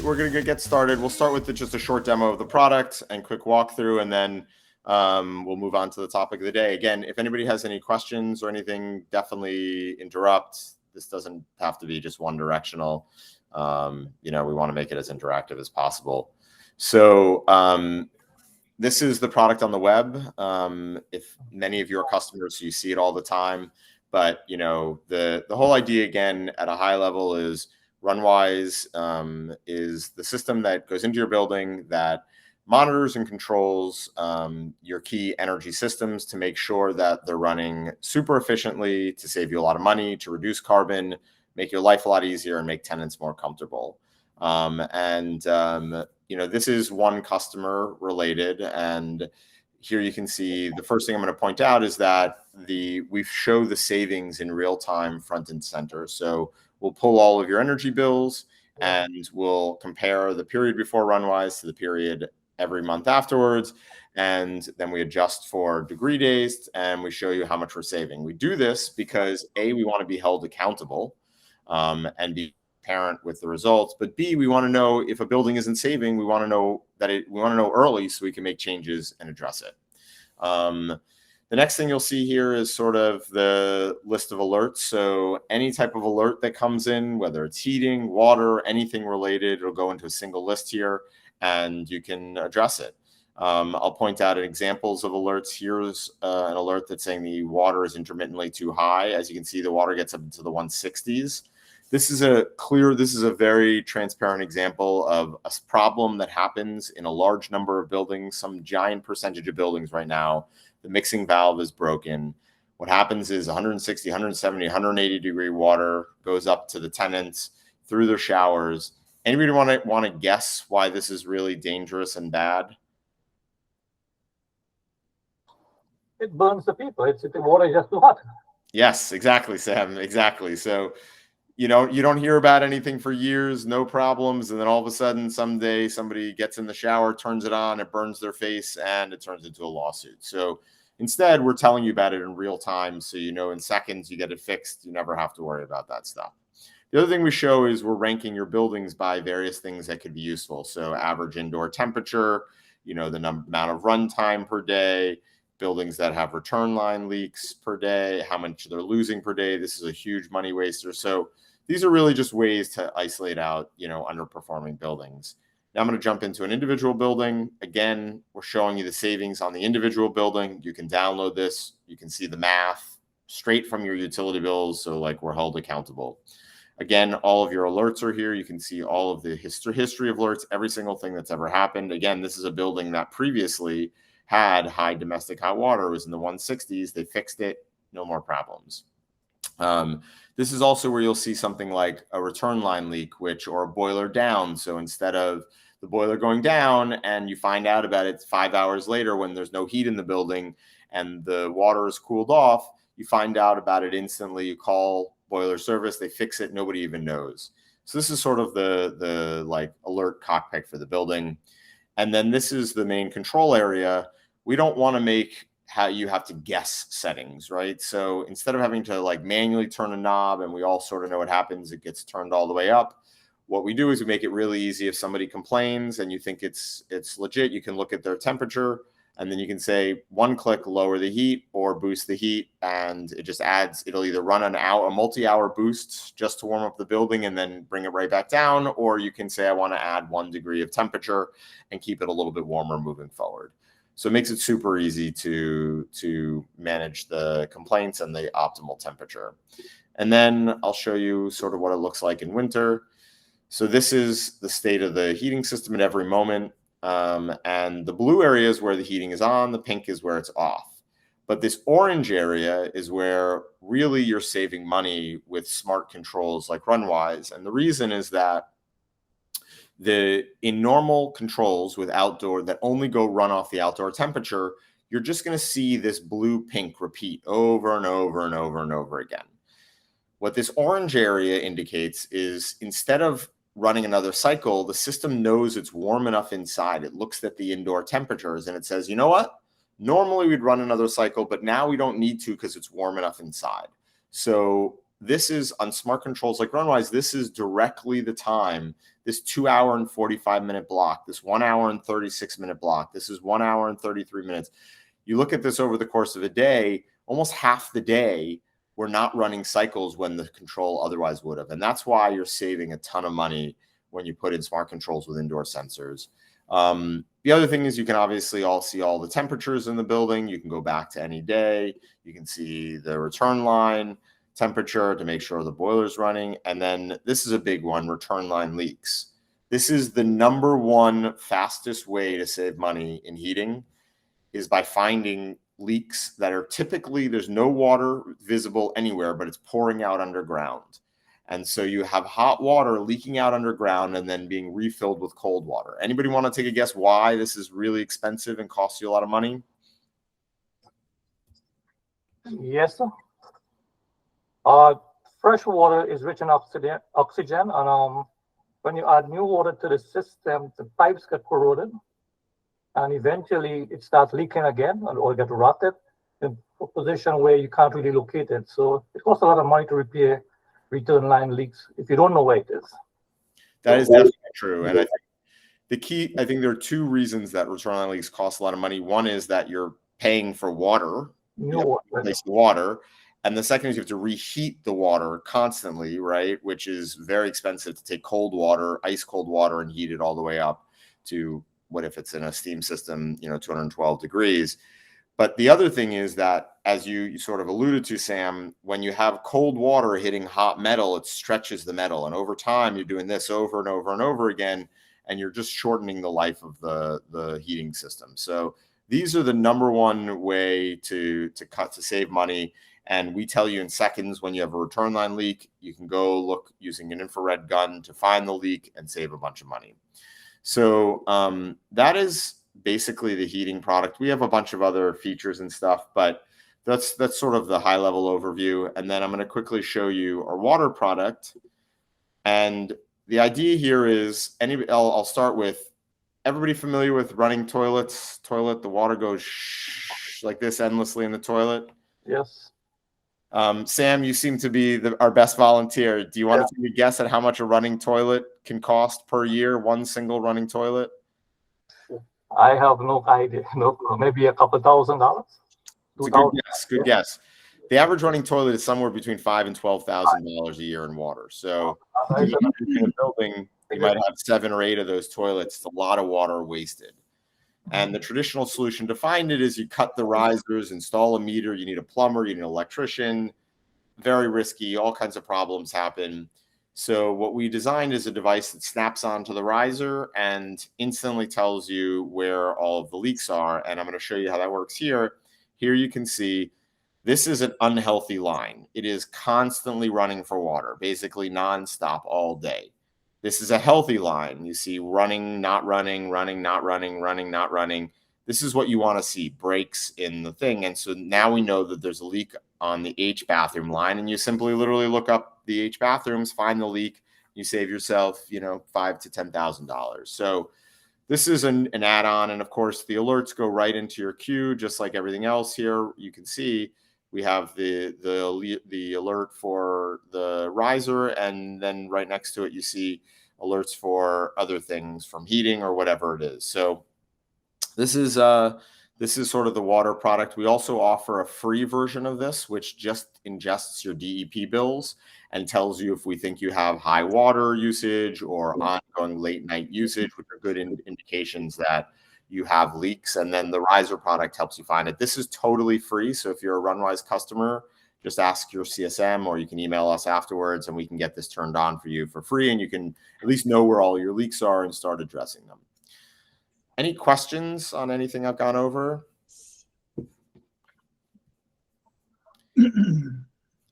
we're gonna get started. We'll start with just a short demo of the product and quick walkthrough, and then we'll move on to the topic of the day. Again, if anybody has any questions or anything, definitely interrupt. This doesn't have to be just one directional. We want to make it as interactive as possible. So this is the product on the web. If many of your customers, you see it all the time, but the whole idea, again, at a high level, is Runwise is the system that goes into your building that monitors and controls your key energy systems to make sure that they're running super efficiently, to save you a lot of money, to reduce carbon, make your life a lot easier, and make tenants more comfortable. This is one customer related, and here you can see the first thing I'm going to point out is that we show the savings in real time, front and center. So we'll pull all of your energy bills and we'll compare the period before Runwise to the period every month afterwards. And then we adjust for degree days and we show you how much we're saving. We do this because A, we want to be held accountable and be transparent with the results. But B, we want to know if a building isn't saving, we want to know early so we can make changes and address it. The next thing you'll see here is sort of the list of alerts. So any type of alert that comes in, whether it's heating, water, anything related, it'll go into a single list here and you can address it. I'll point out examples of alerts. Here's an alert that's saying the water is intermittently too high. As you can see, the water gets up into the 160s. This is a very transparent example of a problem that happens in a large number of buildings, some giant percentage of buildings right now. The mixing valve is broken. What happens is 160, 170, 180 degree water goes up to the tenants through their showers. Anybody want to guess why this is really dangerous and bad? It burns the people. The water is just too hot. Yes, exactly, Sam. Exactly. So you don't hear about anything for years, no problems, and then all of a sudden someday somebody gets in the shower, turns it on, it burns their face, and it turns into a lawsuit. So instead, we're telling you about it in real time, so in seconds you get it fixed. You never have to worry about that stuff. The other thing we show is we're ranking your buildings by various things that could be useful. So average indoor temperature, the amount of runtime per day, buildings that have return line leaks per day, how much they're losing per day. This is a huge money waster. So these are really just ways to isolate out, underperforming buildings. Now I'm going to jump into an individual building. Again, we're showing you the savings on the individual building. You can download this. You can see the math straight from your utility bills. So we're held accountable. Again, all of your alerts are here. You can see all of the history of alerts, every single thing that's ever happened. Again, this is a building that previously had high domestic hot water. It was in the 160s. They fixed it. No more problems. This is also where you'll see something like a return line leak, or a boiler down. So instead of the boiler going down and you find out about it 5 hours later when there's no heat in the building and the water is cooled off, you find out about it instantly. You call boiler service, they fix it, nobody even knows. So this is sort of the alert cockpit for the building. And then this is the main control area. We don't want to make how you have to guess settings, right? So instead of having to manually turn a knob and we all sort of know what happens, it gets turned all the way up. What we do is we make it really easy. If somebody complains and you think it's legit, you can look at their temperature and then you can say one click, lower the heat or boost the heat. And it just it'll either run a multi-hour boost just to warm up the building and then bring it right back down. Or you can say, I want to add 1 degree of temperature and keep it a little bit warmer moving forward. So it makes it super easy to manage the complaints and the optimal temperature. And then I'll show you sort of what it looks like in winter. So this is the state of the heating system at every moment. And the blue area is where the heating is on, the pink is where it's off. But this orange area is where really you're saving money with smart controls like Runwise. And the reason is that in normal controls with outdoor that only run off the outdoor temperature, you're just going to see this blue pink repeat over and over and over and over again. What this orange area indicates is instead of running another cycle, the system knows it's warm enough inside. It looks at the indoor temperatures and it says, you know what? Normally we'd run another cycle, but now we don't need to because it's warm enough inside. So this is on smart controls like Runwise, this is directly the time, this 2 hour and 45-minute block, this 1 hour and 36-minute block, this is 1 hour and 33 minutes. You look at this over the course of a day, almost half the day, we're not running cycles when the control otherwise would have. And that's why you're saving a ton of money when you put in smart controls with indoor sensors. The other thing is you can obviously all see all the temperatures in the building. You can go back to any day. You can see the return line temperature to make sure the boiler's running. And then this is a big one, return line leaks. This is the #1 fastest way to save money in heating, is by finding leaks that are typically, there's no water visible anywhere, but it's pouring out underground. And so you have hot water leaking out underground and then being refilled with cold water. Anybody want to take a guess why this is really expensive and costs you a lot of money? Yes, sir. Fresh water is rich in oxygen, and when you add new water to the system, the pipes get corroded, and eventually it starts leaking again, or get rotted in a position where you can't really locate it. So it costs a lot of money to repair return line leaks if you don't know where it is. That is definitely true. And I think there are two reasons that return line leaks cost a lot of money. One is that you're paying for water, water. And the second is you have to reheat the water constantly, right? Which is very expensive to take cold water, ice cold water, and heat it all the way up to, what if it's in a steam system, 212 degrees. But the other thing is that, as you sort of alluded to, Sam, when you have cold water hitting hot metal, it stretches the metal. And over time, you're doing this over and over and over again, and you're just shortening the life of the heating system. So these are the #1 way to save money. And we tell you in seconds when you have a return line leak, you can go look using an infrared gun to find the leak and save a bunch of money. So that is basically the heating product. We have a bunch of other features and stuff, but that's sort of the high level overview. And then I'm going to quickly show you our water product. And the idea here is, I'll start with, everybody familiar with running toilets? The water goes like this endlessly in the toilet. Yes. Sam, you seem to be our best volunteer. Do you want to take a guess at how much a running toilet can cost per year? One single running toilet? I have no idea. No, maybe a couple $1,000. It's a good guess. Good guess. The average running toilet is somewhere between $5,000 and $12,000 a year in water. So in a building, you might have 7 or 8 of those toilets. It's a lot of water wasted. And the traditional solution to find it is you cut the risers, install a meter. You need a plumber, you need an electrician. Very risky. All kinds of problems happen. So what we designed is a device that snaps onto the riser and instantly tells you where all of the leaks are. And I'm going to show you how that works here. Here you can see this is an unhealthy line. It is constantly running for water, basically nonstop all day. This is a healthy line. You see running, not running, running, not running, running, not running. This is what you want to see, breaks in the thing. And so now we know that there's a leak on the H bathroom line, and you simply literally look up the H bathrooms, find the leak, you save yourself, $5,000 to $10,000. So this is an add-on. And of course, the alerts go right into your queue, just like everything else here. You can see we have the alert for the riser, and then right next to it, you see alerts for other things from heating or whatever it is. So this is sort of the water product. We also offer a free version of this, which just ingests your DEP bills and tells you if we think you have high water usage or ongoing late night usage, which are good indications that you have leaks. And then the riser product helps you find it. This is totally free. So if you're a Runwise customer, just ask your CSM, or you can email us afterwards and we can get this turned on for you for free. And you can at least know where all your leaks are and start addressing them. Any questions on anything I've gone over?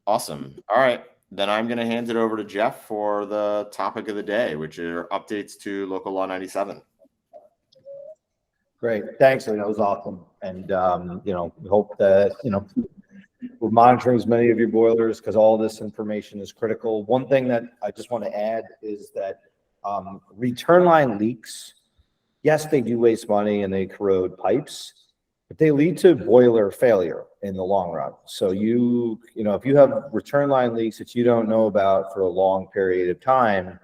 Awesome. All right. Then I'm going to hand it over to Jeff for the topic of the day, which are updates to Local Law 97. Great. Thanks. That was awesome. And, we hope that, we're monitoring as many of your boilers because all this information is critical. One thing that I just want to add is that return line leaks, yes, they do waste money and they corrode pipes, but they lead to boiler failure in the long run. So you know, if you have return line leaks that you don't know about for a long period of time,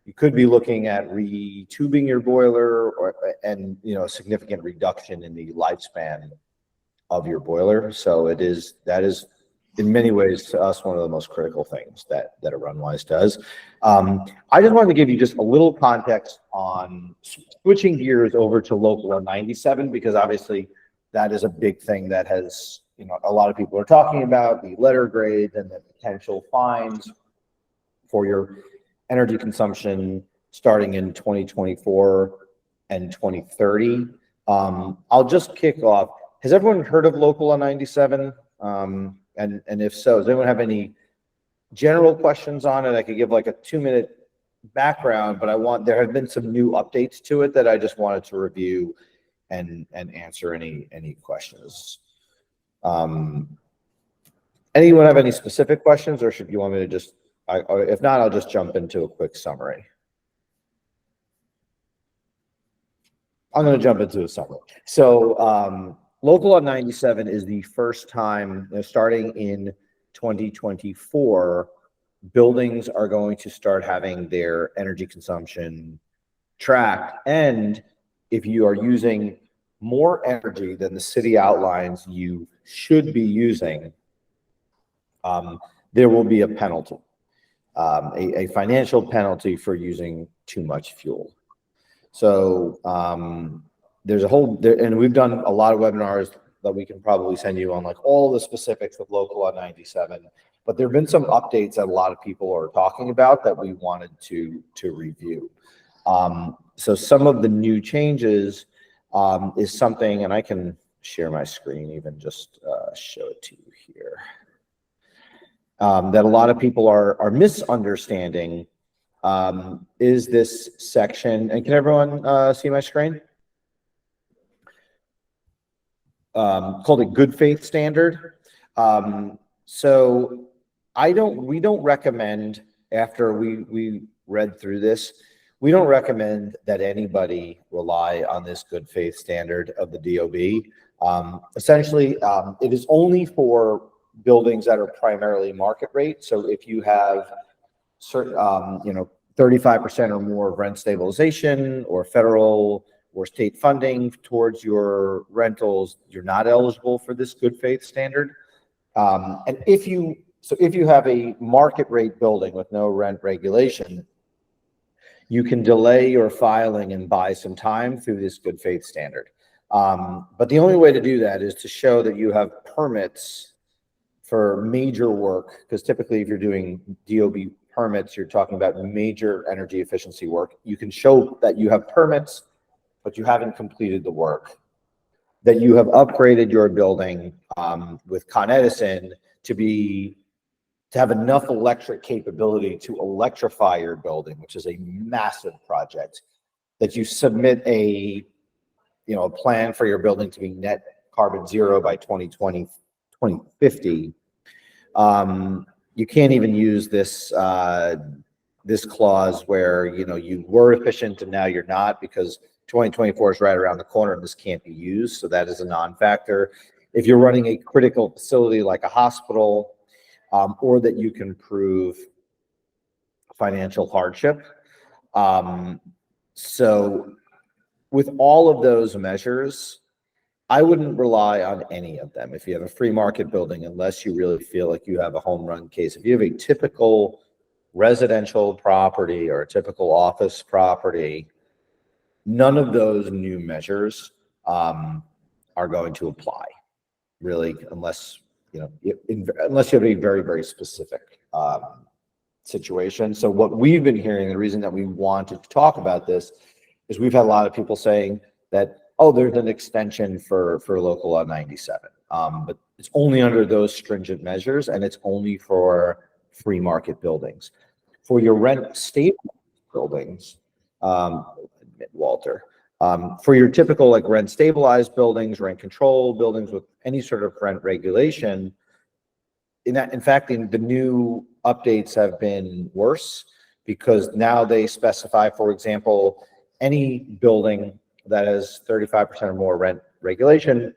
you could be looking at retubing your boiler and, you know, a significant reduction in the lifespan of your boiler. So that is in many ways to us one of the most critical things that a Runwise does. I just wanted to give you just a little context on switching gears over to Local Law 97, because obviously that is a big thing that has, you know, a lot of people are talking about, the letter grades and the potential fines for your energy consumption starting in 2024 and 2030. I'll just kick off. Has everyone heard of Local Law 97? And if so, does anyone have any general questions on it? I could give like a 2-minute background, but there have been some new updates to it that I just wanted to review and answer any questions. Anyone have any specific questions, or should you want me to just, if not, I'll just jump into a quick summary. I'm going to jump into a summary. So Local Law 97 is the first time, starting in 2024, buildings are going to start having their energy consumption tracked. And if you are using more energy than the city outlines you should be using, there will be a penalty, a financial penalty for using too much fuel. So there's a whole, and we've done a lot of webinars that we can probably send you on like all the specifics of Local Law 97, but there have been some updates that a lot of people are talking about that we wanted to review. So some of the new changes is something, and I can share my screen, even just show it to you here, that a lot of people are misunderstanding is this section, and can everyone see my screen? Called a good faith standard. So we don't recommend, after we read through this, we don't recommend that anybody rely on this good faith standard of the DOB. Essentially, it is only for buildings that are primarily market rate. So if you have certain, 35% or more of rent stabilization or federal or state funding towards your rentals, you're not eligible for this good faith standard. And if you have a market rate building with no rent regulation, you can delay your filing and buy some time through this good faith standard. But the only way to do that is to show that you have permits for major work, because typically if you're doing DOB permits, you're talking about major energy efficiency work. You can show that you have permits, but you haven't completed the work, that you have upgraded your building with Con Edison to have enough electric capability to electrify your building, which is a massive project, that you submit a plan for your building to be net carbon zero by 2020, 2050. You can't even use this this clause where you were efficient and now you're not, because 2024 is right around the corner and this can't be used. So that is a non-factor. If you're running a critical facility like a hospital, or that you can prove financial hardship. So with all of those measures, I wouldn't rely on any of them if you have a free market building, unless you really feel like you have a home run case. If you have a typical residential property or a typical office property, none of those new measures are going to apply, really, unless you have a very, very specific situation. So what we've been hearing, the reason that we wanted to talk about this, is we've had a lot of people saying that, oh, there's an extension for Local Law 97, but it's only under those stringent measures, and it's only for free market buildings. For your rent stable buildings, Walter, for your typical like rent stabilized buildings, rent control buildings with any sort of rent regulation, in fact, the new updates have been worse, because now they specify, for example, any building that has 35% or more rent regulation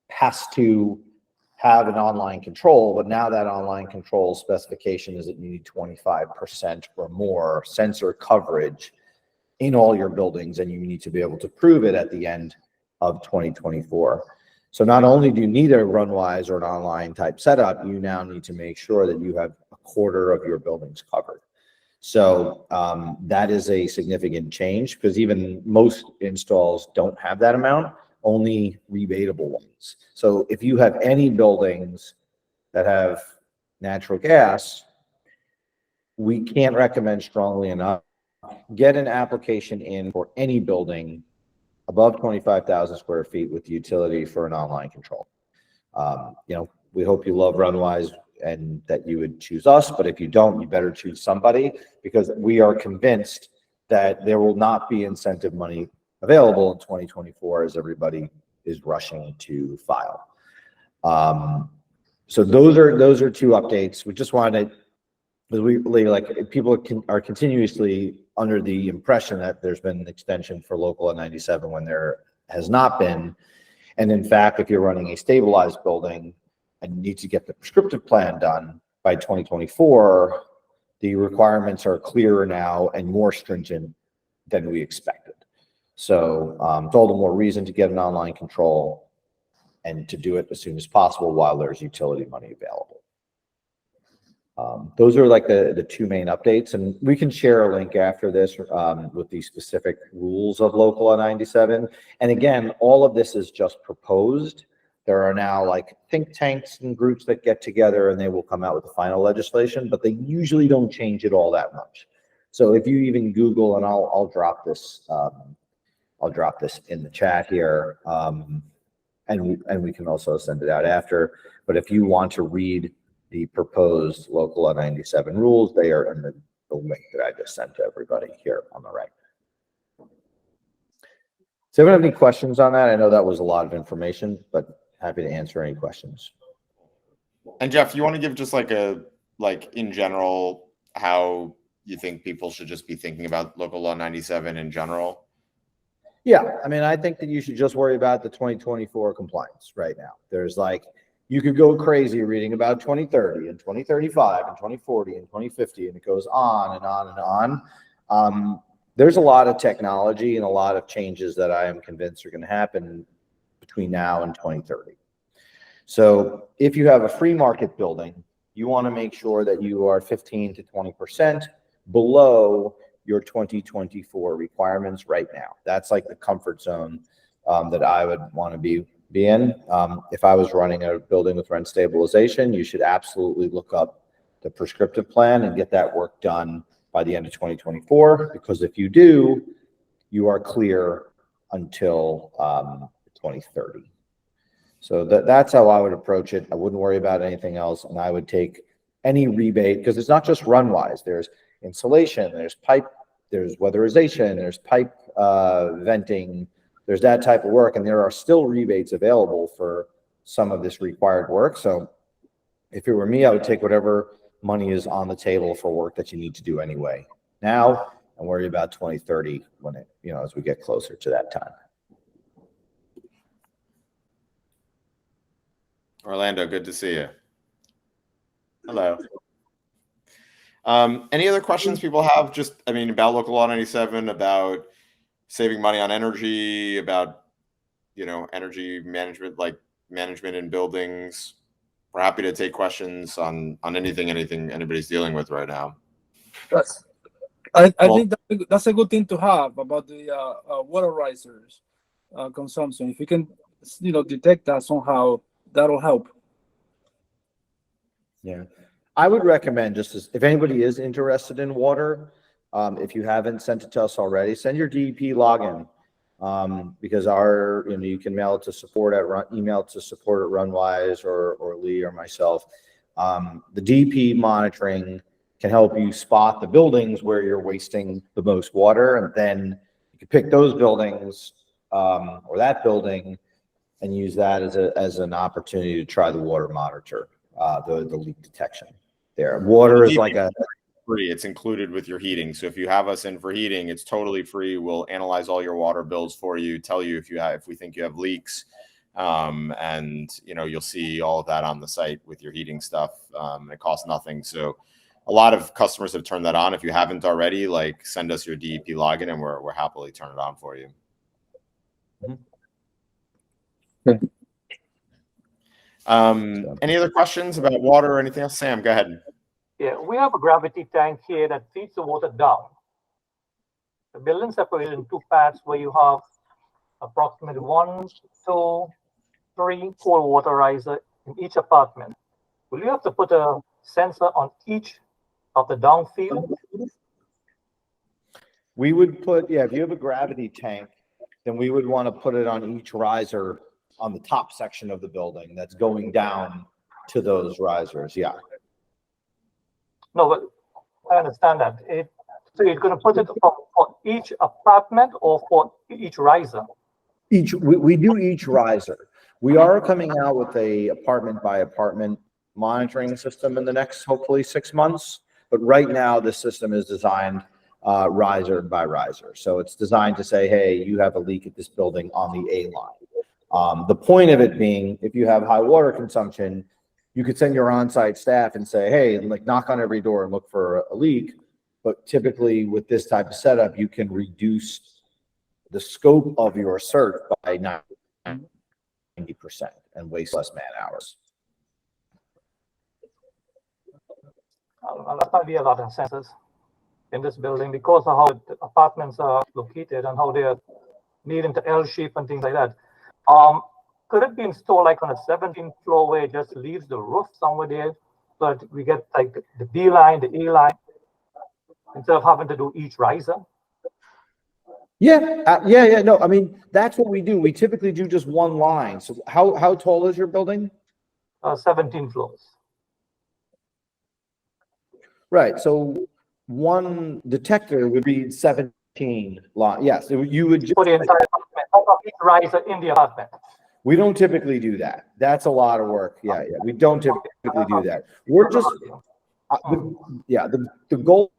has to have an online control, but now that online control specification is that you need 25% or more sensor coverage in all your buildings, and you need to be able to prove it at the end of 2024. So not only do you need a Runwise or an online type setup, you now need to make sure that you have a quarter of your buildings covered. So that is a significant change, because even most installs don't have that amount, only rebatable ones. So if you have any buildings that have natural gas, we can't recommend strongly enough, get an application in for any building above 25,000 square feet with utility for an online control. You know, we hope you love Runwise and that you would choose us, but if you don't, you better choose somebody, because we are convinced that there will not be incentive money available in 2024 as everybody is rushing to file. So those are two updates. We just wanted, people are continuously under the impression that there's been an extension for Local Law 97 when there has not been. And in fact, if you're running a stabilized building and you need to get the prescriptive plan done by 2024, the requirements are clearer now and more stringent than we expected. So it's all the more reason to get an online control and to do it as soon as possible while there's utility money available. Those are like the two main updates, and we can share a link after this with the specific rules of Local Law 97. And again, all of this is just proposed. There are now like think tanks and groups that get together and they will come out with the final legislation, but they usually don't change it all that much. So if you even Google, and I'll drop this in the chat here, and we can also send it out after. But if you want to read the proposed Local Law 97 rules, they are in the link that I just sent to everybody here on the right. Does anyone have any questions on that? I know that was a lot of information, but happy to answer any questions. And Jeff, you want to give just like in general, how you think people should just be thinking about Local Law 97 in general? Yeah, I mean, I think that you should just worry about the 2024 compliance right now. There's like, you could go crazy reading about 2030 and 2035 and 2040 and 2050, and it goes on and on and on. There's a lot of technology and a lot of changes that I am convinced are going to happen between now and 2030. So if you have a free market building, you want to make sure that you are 15 to 20% below your 2024 requirements right now. That's like the comfort zone that I would want to be in. If I was running a building with rent stabilization, you should absolutely look up the prescriptive plan and get that work done by the end of 2024, because if you do, you are clear until 2030. So that's how I would approach it. I wouldn't worry about anything else, and I would take any rebate, because it's not just Runwise. There's insulation, there's pipe, there's weatherization, there's pipe venting, there's that type of work, and there are still rebates available for some of this required work. So if it were me, I would take whatever money is on the table for work that you need to do anyway now, and worry about 2030 when it, as we get closer to that time. Orlando, good to see you. Hello. Any other questions people have? Just, about Local Law 97, about saving money on energy, about, energy management, like management in buildings. We're happy to take questions on anything anybody's dealing with right now. I think that's a good thing to have about the water risers consumption. If you can, detect that somehow, that'll help. Yeah, I would recommend, if anybody is interested in water, if you haven't sent it to us already, send your DEP login, because you can email it to support at Runwise or Lee or myself. The DEP monitoring can help you spot the buildings where you're wasting the most water, and then you can pick those buildings or that building and use that as an opportunity to try the water monitor, the leak detection there. Water is like free. It's included with your heating. So if you have us in for heating, it's totally free. We'll analyze all your water bills for you, tell you if we think you have leaks. And you'll see all of that on the site with your heating stuff. It costs nothing. So a lot of customers have turned that on. If you haven't already, like, send us your DEP login and we're happily turn it on for you. Okay. Any other questions about water or anything else? Sam, go ahead. Yeah, we have a gravity tank here that feeds the water down. The building separated in 2 parts where you have approximately 1, 2, 3 cold water riser in each apartment. Will you have to put a sensor on each of the downfield? We would put, if you have a gravity tank, then we would want to put it on each riser on the top section of the building that's going down to those risers. Yeah. No, but I understand that. So you're going to put it for each apartment or for each riser? We do each riser. We are coming out with a apartment by apartment monitoring system in the next, hopefully, 6 months. But right now, the system is designed riser by riser. So it's designed to say, hey, you have a leak at this building on the A line. The point of it being, if you have high water consumption, you could send your on-site staff and say, hey, like, knock on every door and look for a leak. But typically with this type of setup, you can reduce the scope of your search by 90% and waste less man hours. That might be a lot of sensors in this building because of how the apartments are located and how they are needing to L shape and things like that. Could it be installed like on a 17th floor where it just leaves the roof somewhere there, so that we get like the B line, the A line, instead of having to do each riser? Yeah. No, I mean, that's what we do. We typically do just one line. So how tall is your building? 17 floors. Right. So one detector would be 17 line. Yes, you would just, For the entire apartment, not of each riser in the apartment. we don't typically do that. That's a lot of work. Yeah. We don't typically do that. We're just, the goal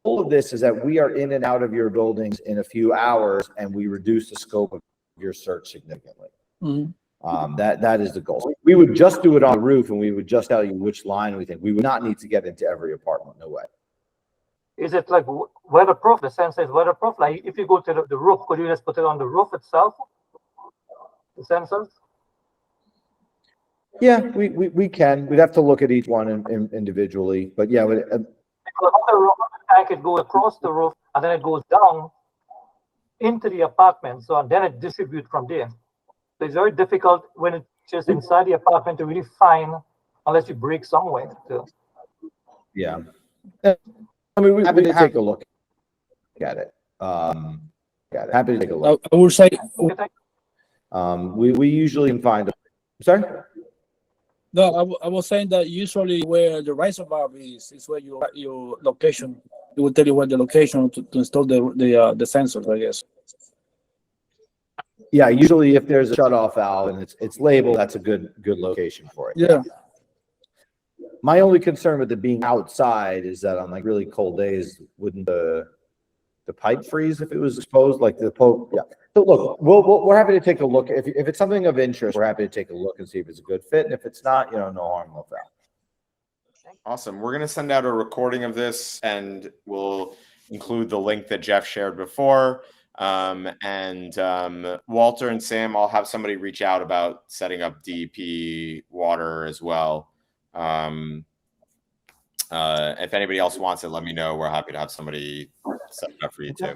of this is that we are in and out of your buildings in a few hours and we reduce the scope of your search significantly. Mm-hmm. That is the goal. We would just do it on the roof and we would just tell you which line we think. We would not need to get into every apartment. No way. Is it like weatherproof? The sensor is weatherproof. Like if you go to the roof, could you just put it on the roof itself? The sensors? Yeah, we can. We'd have to look at each one individually, but yeah. Because on the roof of the tank, it goes across the roof and then it goes down into the apartment. So and then it distributes from there. So it's very difficult when it's just inside the apartment to really find unless you break somewhere. So. Yeah. I mean, we're happy to take a look at it. Happy to take a look. I would say, We usually can find. Sorry. no, I was saying that usually where the riser bar is where your location. It will tell you where the location to install the sensors, I guess. Yeah, usually if there's a shutoff valve and it's labeled, that's a good location for it. Yeah. My only concern with it being outside is that on like really cold days, wouldn't the pipe freeze if it was exposed? Like the Pope. Yeah. So look, we're happy to take a look. If it's something of interest, we're happy to take a look and see if it's a good fit. And if it's not, no harm, no foul. Awesome. We're going to send out a recording of this and we'll include the link that Jeff shared before. Walter and Sam, I'll have somebody reach out about setting up DEP water as well. If anybody else wants it, let me know. We're happy to have somebody set it up for you too.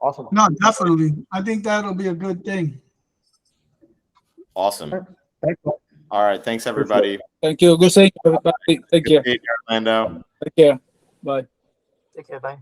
Awesome. No, definitely. I think that'll be a good thing. Awesome. Thanks. All right. Thanks, everybody. Thank you. Good seeing you, everybody. Take care. Orlando. Take care. Bye. Take care, bye.